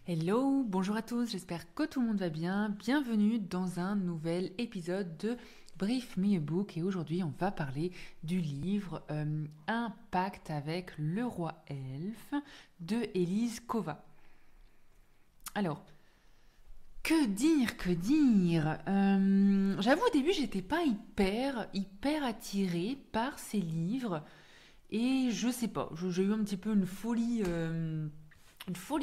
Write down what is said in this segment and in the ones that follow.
Hello, bonjour à tous, j'espère que tout le monde va bien. Bienvenue dans un nouvel épisode de Brief Me a Book et aujourd'hui on va parler du livre Un pacte avec le roi elfe de Élise Kova. Alors, que dire J'avoue au début j'étais pas hyper attirée par ces livres et je sais pas, j'ai eu un petit peu une folie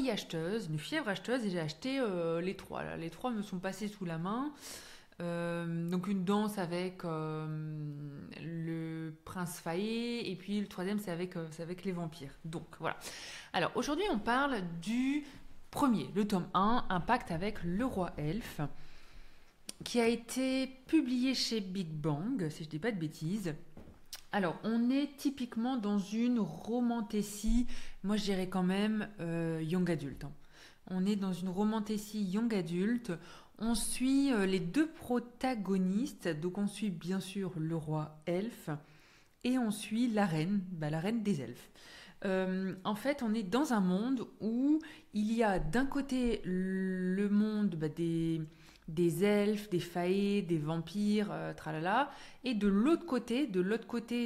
acheteuse, une fièvre acheteuse et j'ai acheté les trois. Là. Les trois me sont passés sous la main. Donc une danse avec le prince Faé et puis le troisième c'est avec les vampires. Donc voilà. Alors aujourd'hui on parle du premier, le tome 1, Un pacte avec le roi elfe, qui a été publié chez Big Bang, si je dis pas de bêtises. Alors, on est typiquement dans une romantécie, moi je dirais quand même young adulte. Hein. On est dans une romantécie young adulte. On suit les deux protagonistes, donc on suit bien sûr le roi elfe et on suit la reine des elfes. En fait, on est dans un monde où il y a d'un côté le monde des elfes, des faées, des vampires, tralala, et de l'autre côté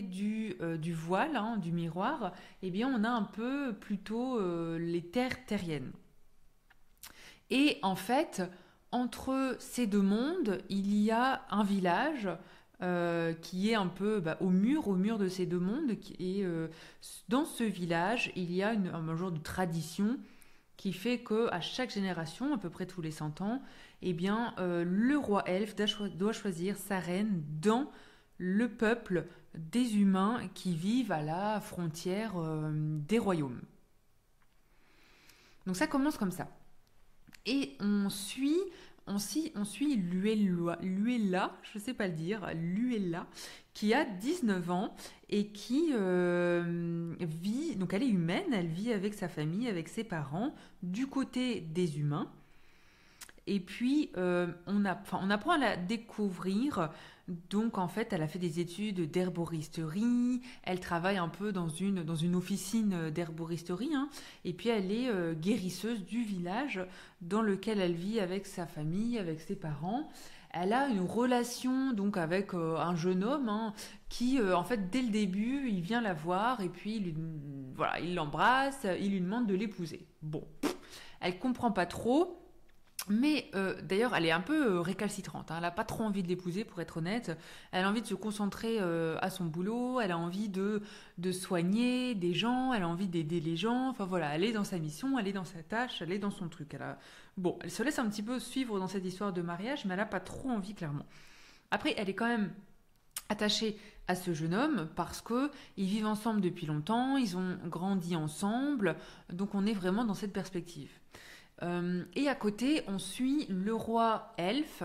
du voile, hein, du miroir, eh bien, on a un peu plutôt les terres terriennes. Et en fait, entre ces deux mondes, il y a un village qui est un peu au mur de ces deux mondes. Et dans ce village, il y a un genre de tradition qui fait que à chaque génération, à peu près tous les 100 ans, eh bien, le roi elfe doit choisir sa reine dans le peuple des humains qui vivent à la frontière des royaumes. Donc ça commence comme ça. Et on suit Luella, je sais pas le dire, Luella, qui a 19 ans et qui vit, donc elle est humaine, elle vit avec sa famille, avec ses parents, du côté des humains. Et puis, on apprend à la découvrir. Donc, en fait, elle a fait des études d'herboristerie. Elle travaille un peu dans une officine d'herboristerie. Hein, et puis, elle est guérisseuse du village dans lequel elle vit avec sa famille, avec ses parents. Elle a une relation donc avec un jeune homme hein, qui, en fait, dès le début, il vient la voir et puis il l'embrasse, il lui demande de l'épouser. Bon, elle comprend pas trop. Mais d'ailleurs, elle est un peu récalcitrante. Hein. Elle n'a pas trop envie de l'épouser, pour être honnête. Elle a envie de se concentrer à son boulot. Elle a envie de soigner des gens. Elle a envie d'aider les gens. Enfin voilà, elle est dans sa mission, elle est dans sa tâche, elle est dans son truc. Bon, elle se laisse un petit peu suivre dans cette histoire de mariage, mais elle n'a pas trop envie, clairement. Après, elle est quand même attachée à ce jeune homme parce que ils vivent ensemble depuis longtemps, ils ont grandi ensemble. Donc on est vraiment dans cette perspective. Et à côté, on suit le roi elfe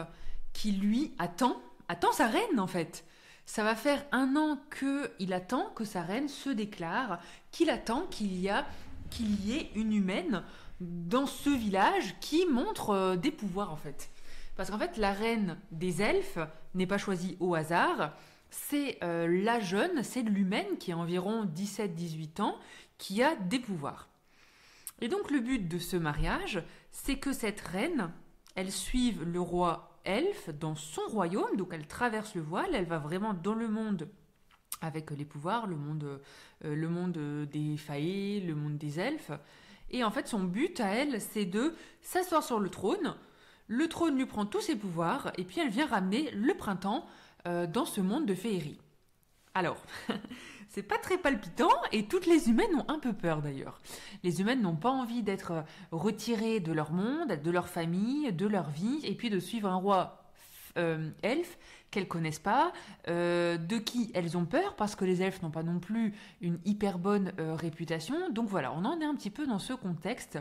qui, lui, attend sa reine, en fait. Ça va faire 1 an qu'il attend que sa reine se déclare, qu'il attend qu'il y ait une humaine dans ce village qui montre des pouvoirs, en fait. Parce qu'en fait, la reine des elfes n'est pas choisie au hasard. C'est la jeune, c'est l'humaine qui a environ 17-18 ans, qui a des pouvoirs. Et donc le but de ce mariage, c'est que cette reine, elle suive le roi elfe dans son royaume, donc elle traverse le voile, elle va vraiment dans le monde avec les pouvoirs, le monde des faées, le monde des elfes. Et en fait, son but à elle, c'est de s'asseoir sur le trône lui prend tous ses pouvoirs, et puis elle vient ramener le printemps dans ce monde de féerie. Alors, c'est pas très palpitant et toutes les humaines ont un peu peur d'ailleurs. Les humaines n'ont pas envie d'être retirées de leur monde, de leur famille, de leur vie et puis de suivre un roi elfe qu'elles connaissent pas, de qui elles ont peur parce que les elfes n'ont pas non plus une hyper bonne réputation. Donc voilà, on en est un petit peu dans ce contexte.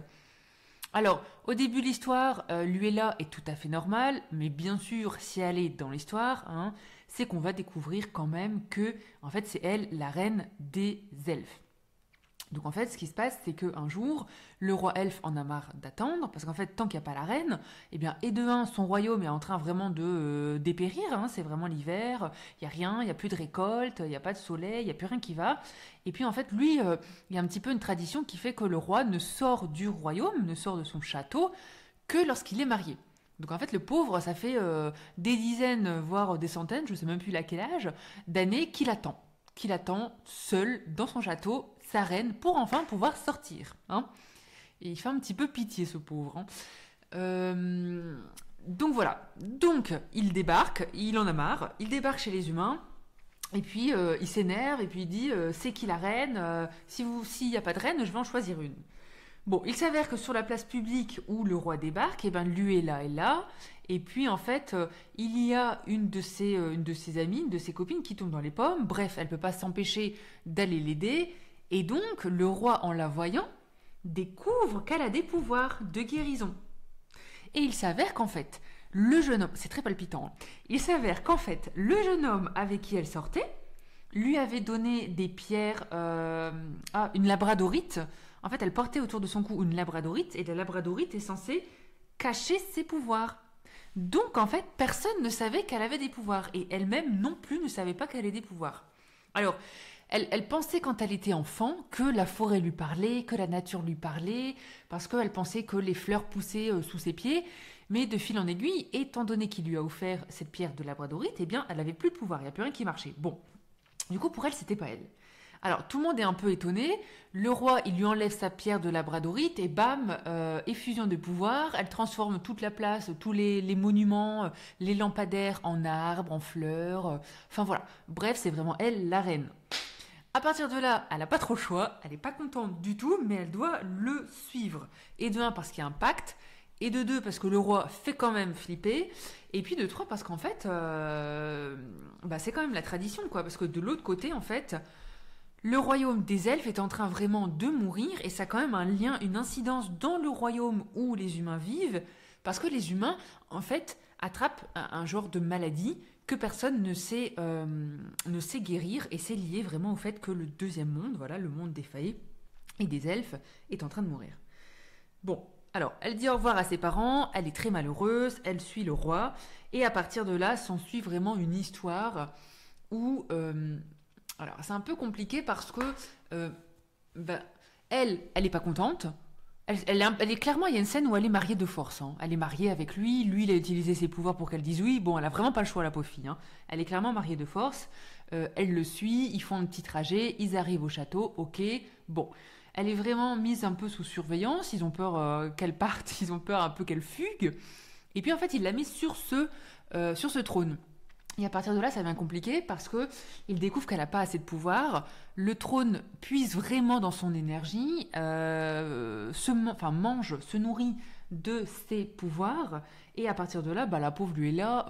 Alors, au début de l'histoire, Luella est tout à fait normale, mais bien sûr, si elle est dans l'histoire, hein, c'est qu'on va découvrir quand même que, en fait, c'est elle la reine des elfes. Donc en fait, ce qui se passe, c'est qu'un jour, le roi elfe en a marre d'attendre, parce qu'en fait, tant qu'il n'y a pas la reine, eh bien, et de un, son royaume est en train vraiment de dépérir, hein, c'est vraiment l'hiver, il n'y a rien, il n'y a plus de récolte, il n'y a pas de soleil, il n'y a plus rien qui va. Et puis en fait, lui, il y a un petit peu une tradition qui fait que le roi ne sort du royaume, ne sort de son château, que lorsqu'il est marié. Donc en fait, le pauvre, ça fait des dizaines, voire des centaines, je ne sais même plus à quel âge, d'années qu'il attend seul dans son château sa reine pour enfin pouvoir sortir. Hein. Et il fait un petit peu pitié ce pauvre. Hein. Donc voilà, donc il débarque, il en a marre, il débarque chez les humains. Et puis il s'énerve et puis il dit c'est qui la reine s'il n'y a pas de reine, je vais en choisir une. Bon, il s'avère que sur la place publique où le roi débarque, eh ben, Luella est là. Et puis, en fait, il y a une de ses amies, une de ses copines qui tombe dans les pommes. Bref, elle ne peut pas s'empêcher d'aller l'aider. Et donc, le roi, en la voyant, découvre qu'elle a des pouvoirs de guérison. Et il s'avère qu'en fait, le jeune homme, c'est très palpitant, hein. Il s'avère qu'en fait, le jeune homme avec qui elle sortait lui avait donné des pierres, une labradorite. En fait, elle portait autour de son cou une labradorite, et la labradorite est censée cacher ses pouvoirs. Donc, en fait, personne ne savait qu'elle avait des pouvoirs, et elle-même non plus ne savait pas qu'elle avait des pouvoirs. Alors, elle pensait quand elle était enfant que la forêt lui parlait, que la nature lui parlait, parce qu'elle pensait que les fleurs poussaient sous ses pieds, mais de fil en aiguille, étant donné qu'il lui a offert cette pierre de labradorite, eh bien, elle n'avait plus de pouvoir, il n'y a plus rien qui marchait. Bon, du coup, pour elle, c'était pas elle. Alors, tout le monde est un peu étonné. Le roi, il lui enlève sa pierre de labradorite et bam, effusion de pouvoir. Elle transforme toute la place, tous les monuments, les lampadaires en arbres, en fleurs. Enfin voilà. Bref, c'est vraiment elle, la reine. À partir de là, elle n'a pas trop le choix. Elle n'est pas contente du tout, mais elle doit le suivre. Et de un, parce qu'il y a un pacte. Et de deux, parce que le roi fait quand même flipper. Et puis de trois, parce qu'en fait, c'est quand même la tradition, quoi. Parce que de l'autre côté, en fait, le royaume des elfes est en train vraiment de mourir. Et ça a quand même un lien, une incidence dans le royaume où les humains vivent. Parce que les humains, en fait, attrapent un genre de maladie que personne ne sait guérir. Et c'est lié vraiment au fait que le deuxième monde, voilà, le monde des faillis et des elfes, est en train de mourir. Bon. Alors, elle dit au revoir à ses parents, elle est très malheureuse, elle suit le roi, et à partir de là, s'ensuit vraiment une histoire où... alors, c'est un peu compliqué parce que elle n'est pas contente. Elle est clairement, il y a une scène où elle est mariée de force. Hein. Elle est mariée avec lui, il a utilisé ses pouvoirs pour qu'elle dise oui. Bon, elle a vraiment pas le choix, la pauvre fille. Hein. Elle est clairement mariée de force. Elle le suit, ils font un petit trajet, ils arrivent au château, ok, bon... Elle est vraiment mise un peu sous surveillance, ils ont peur qu'elle parte, ils ont peur un peu qu'elle fugue. Et puis en fait, il l'a mise sur ce trône. Et à partir de là, ça devient compliqué parce qu'il découvre qu'elle n'a pas assez de pouvoir. Le trône puise vraiment dans son énergie, se nourrit de ses pouvoirs. Et à partir de là, la pauvre Luella,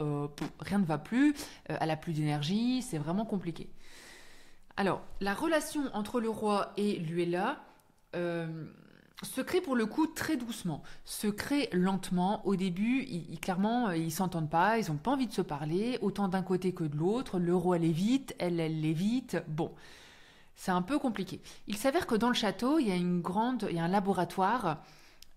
rien ne va plus, elle n'a plus d'énergie, c'est vraiment compliqué. Alors, la relation entre le roi et Luella se crée pour le coup très doucement, se crée lentement. Au début, clairement, ils s'entendent pas, ils n'ont pas envie de se parler, autant d'un côté que de l'autre. Le roi l'évite, elle l'évite. Bon, c'est un peu compliqué. Il s'avère que dans le château, il y a un laboratoire.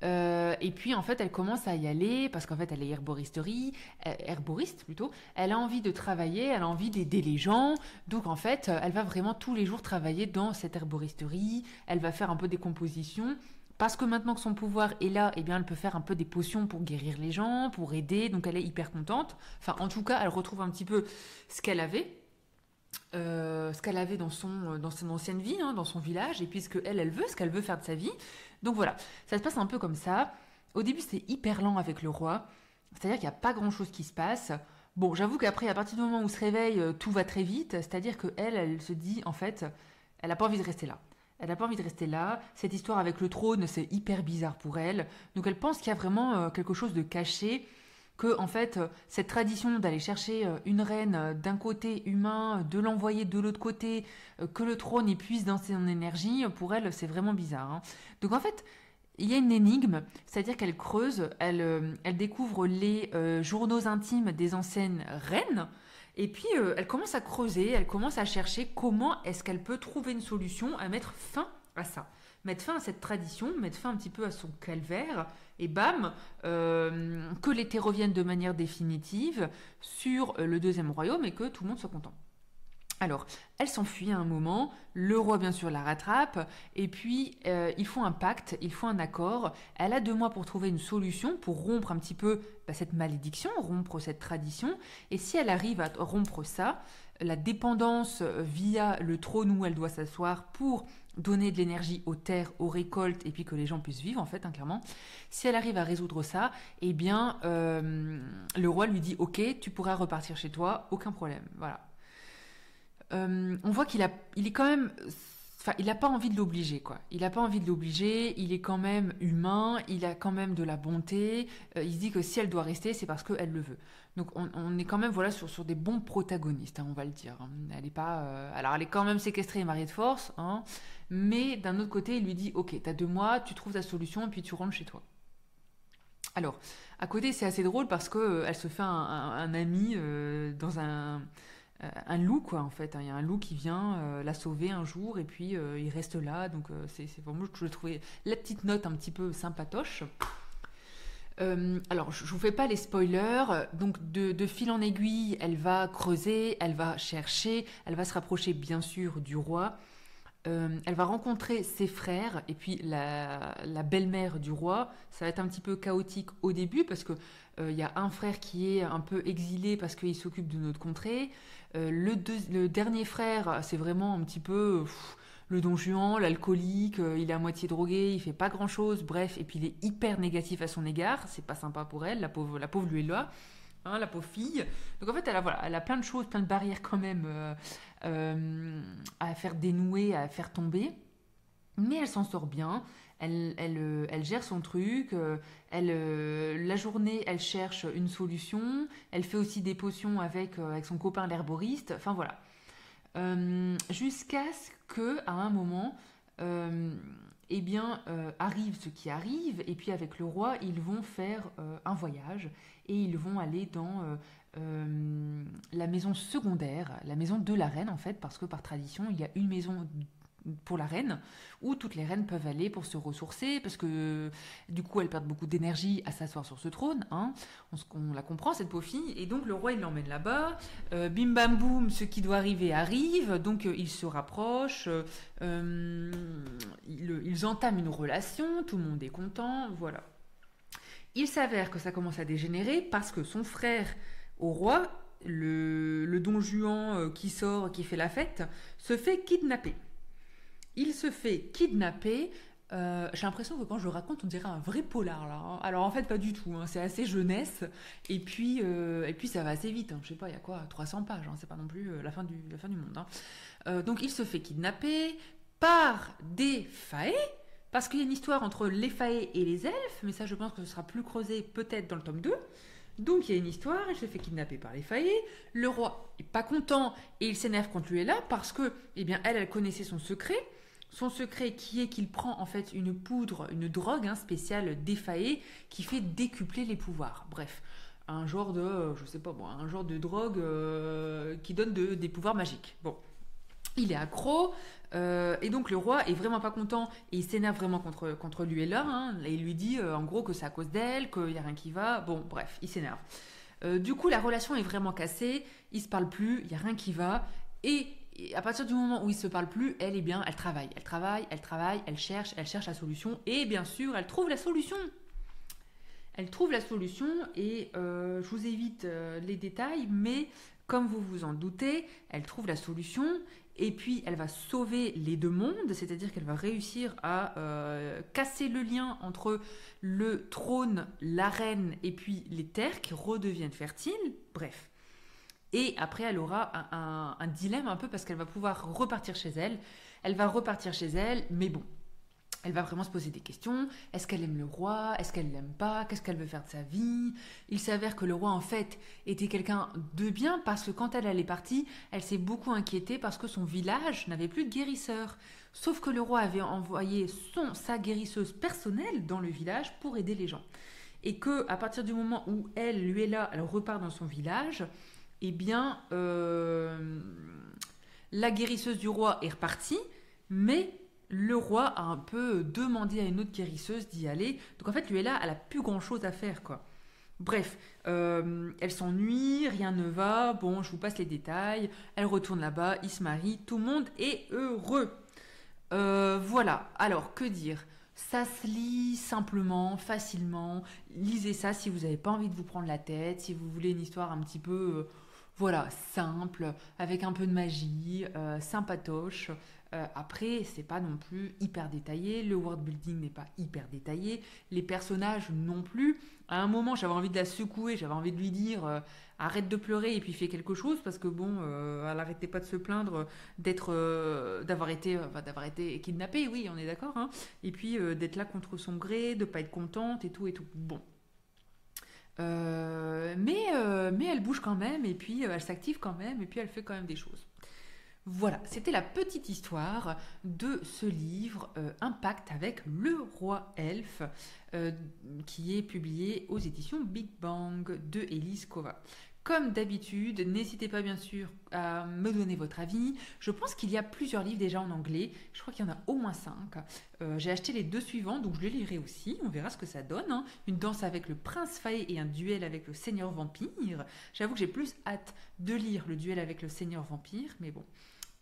Et puis en fait elle commence à y aller parce qu'en fait elle est herboriste plutôt, elle a envie de travailler, elle a envie d'aider les gens, donc en fait elle va vraiment tous les jours travailler dans cette herboristerie, elle va faire un peu des compositions parce que maintenant que son pouvoir est là, eh bien elle peut faire un peu des potions pour guérir les gens, pour aider, donc elle est hyper contente, enfin en tout cas elle retrouve un petit peu ce qu'elle avait dans son ancienne vie, hein, dans son village, et puisque elle veut ce qu'elle veut faire de sa vie. Donc voilà, ça se passe un peu comme ça. Au début, c'est hyper lent avec le roi, c'est-à-dire qu'il n'y a pas grand-chose qui se passe. Bon, j'avoue qu'après, à partir du moment où se réveille, tout va très vite, c'est-à-dire qu'elle se dit, en fait, elle n'a pas envie de rester là. Elle n'a pas envie de rester là. Cette histoire avec le trône, c'est hyper bizarre pour elle. Donc elle pense qu'il y a vraiment quelque chose de caché, que en fait cette tradition d'aller chercher une reine d'un côté humain, de l'envoyer de l'autre côté, que le trône épuise dans son énergie, pour elle c'est vraiment bizarre. Hein. Donc en fait il y a une énigme, c'est-à-dire qu'elle creuse, elle découvre les journaux intimes des anciennes reines, et puis elle commence à creuser, elle commence à chercher comment est-ce qu'elle peut trouver une solution à mettre fin à ça. Mettre fin à cette tradition, mettre fin un petit peu à son calvaire, et bam, que l'été revienne de manière définitive sur le deuxième royaume et que tout le monde soit content. Alors, elle s'enfuit à un moment, le roi bien sûr la rattrape, et puis ils font un pacte, ils font un accord. Elle a 2 mois pour trouver une solution, pour rompre un petit peu cette malédiction, rompre cette tradition, et si elle arrive à rompre ça, la dépendance via le trône où elle doit s'asseoir pour donner de l'énergie aux terres, aux récoltes, et puis que les gens puissent vivre en fait, hein, clairement. Si elle arrive à résoudre ça, eh bien le roi lui dit ok, tu pourras repartir chez toi, aucun problème, voilà. On voit il est quand même, enfin, il n'a pas envie de l'obliger, quoi. Il n'a pas envie de l'obliger. Il est quand même humain. Il a quand même de la bonté. Il se dit que si elle doit rester, c'est parce qu'elle le veut. Donc, on est quand même, voilà, sur des bons protagonistes, hein, on va le dire. Elle est pas, alors, elle est quand même séquestrée et mariée de force, hein, mais d'un autre côté, il lui dit, ok, t'as 2 mois, tu trouves ta solution et puis tu rentres chez toi. Alors, à côté, c'est assez drôle parce que elle se fait un ami dans un loup, quoi, en fait. Il y a un loup qui vient la sauver un jour et puis il reste là. Donc, c'est vraiment, je trouvais la petite note un petit peu sympatoche. Alors, je vous fais pas les spoilers. Donc, de fil en aiguille, elle va creuser, elle va chercher, elle va se rapprocher, bien sûr, du roi. Elle va rencontrer ses frères et puis la belle-mère du roi. Ça va être un petit peu chaotique au début parce que y a un frère qui est un peu exilé parce qu'il s'occupe de notre contrée. Le dernier frère, c'est vraiment un petit peu le don Juan, l'alcoolique. Il est à moitié drogué, il fait pas grand-chose. Bref, et puis il est hyper négatif à son égard. C'est pas sympa pour elle, la pauvre Luella. Hein, la pauvre fille. Donc en fait, elle a plein de choses, plein de barrières quand même à faire dénouer, à faire tomber. Mais elle s'en sort bien. Elle gère son truc. La journée, elle cherche une solution. Elle fait aussi des potions avec son copain l'herboriste. Enfin voilà. Jusqu'à ce que, à un moment, eh bien, arrive ce qui arrive. Et puis avec le roi, ils vont faire un voyage. Et ils vont aller dans la maison secondaire, la maison de la reine en fait, parce que par tradition, il y a une maison pour la reine, où toutes les reines peuvent aller pour se ressourcer, parce que du coup, elles perdent beaucoup d'énergie à s'asseoir sur ce trône, hein. On la comprend, cette pauvre fille, et donc le roi, il l'emmène là-bas, bim bam boum, ce qui doit arriver arrive, donc ils se rapprochent, ils entament une relation, tout le monde est content, voilà. Il s'avère que ça commence à dégénérer parce que son frère au roi, le don Juan qui sort, qui fait la fête, se fait kidnapper. Il se fait kidnapper. J'ai l'impression que quand je le raconte, on dirait un vrai polar là, hein. Alors en fait, pas du tout, hein. C'est assez jeunesse. Et puis ça va assez vite, hein. Je sais pas, il y a quoi, 300 pages, hein. C'est pas non plus la fin du monde, hein. Donc il se fait kidnapper par des faées. Parce qu'il y a une histoire entre les faées et les elfes, mais ça je pense que ce sera plus creusé peut-être dans le tome 2. Donc il y a une histoire, elle se fait kidnapper par les faées, le roi est pas content et il s'énerve contre lui et là parce que, eh bien, elle connaissait son secret qui est qu'il prend en fait une poudre, une drogue spéciale des faées qui fait décupler les pouvoirs. Bref, un genre de, je sais pas moi, un genre de drogue qui donne des pouvoirs magiques. Bon, il est accro. Et donc le roi est vraiment pas content et il s'énerve vraiment contre Luella, hein, et il lui dit en gros que c'est à cause d'elle, qu'il n'y a rien qui va. Bon, bref, il s'énerve. Du coup, la relation est vraiment cassée, ils se parlent plus, il n'y a rien qui va. Et à partir du moment où ils se parlent plus, elle, eh bien, elle travaille, elle cherche la solution et bien sûr, elle trouve la solution. Elle trouve la solution et je vous évite les détails, mais comme vous vous en doutez, elle trouve la solution et puis elle va sauver les 2 mondes, c'est-à-dire qu'elle va réussir à casser le lien entre le trône, la reine et puis les terres qui redeviennent fertiles, bref. Et après, elle aura un dilemme un peu parce qu'elle va pouvoir repartir chez elle. Elle va repartir chez elle, mais bon, elle va vraiment se poser des questions. Est-ce qu'elle aime le roi? Est-ce qu'elle l'aime pas? Qu'est-ce qu'elle veut faire de sa vie? Il s'avère que le roi, en fait, était quelqu'un de bien parce que quand elle est partie, elle s'est beaucoup inquiétée parce que son village n'avait plus de guérisseur. Sauf que le roi avait envoyé sa guérisseuse personnelle dans le village pour aider les gens. Et que à partir du moment où elle, lui est là, elle repart dans son village, eh bien, la guérisseuse du roi est repartie, mais le roi a un peu demandé à une autre guérisseuse d'y aller. Donc en fait, Luella, elle a plus grand-chose à faire, quoi. Bref, elle s'ennuie, rien ne va. Bon, je vous passe les détails. Elle retourne là-bas, ils se marient, tout le monde est heureux. Voilà, alors que dire? Ça se lit simplement, facilement. Lisez ça si vous n'avez pas envie de vous prendre la tête, si vous voulez une histoire un petit peu, voilà, simple, avec un peu de magie, sympatoche. Après, c'est pas non plus hyper détaillé, le world building n'est pas hyper détaillé, les personnages non plus. À un moment, j'avais envie de la secouer, j'avais envie de lui dire arrête de pleurer et puis fais quelque chose parce que bon, elle arrêtait pas de se plaindre d'avoir été kidnappée, oui, on est d'accord, hein. Et puis d'être là contre son gré, de pas être contente et tout et tout. Bon, mais elle bouge quand même et puis elle s'active quand même et puis elle fait quand même des choses. Voilà, c'était la petite histoire de ce livre Impact avec le roi elfe euh, qui est publié aux éditions Big Bang de Elise Kova. Comme d'habitude, n'hésitez pas bien sûr à me donner votre avis. Je pense qu'il y a plusieurs livres déjà en anglais. Je crois qu'il y en a au moins 5. J'ai acheté les deux suivants, donc je les lirai aussi. On verra ce que ça donne, hein. Une danse avec le prince Faé et un duel avec le seigneur vampire. J'avoue que j'ai plus hâte de lire le duel avec le seigneur vampire, mais bon.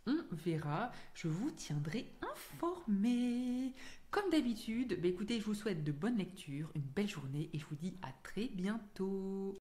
On verra, je vous tiendrai informé. Comme d'habitude, écoutez, je vous souhaite de bonnes lectures, une belle journée et je vous dis à très bientôt.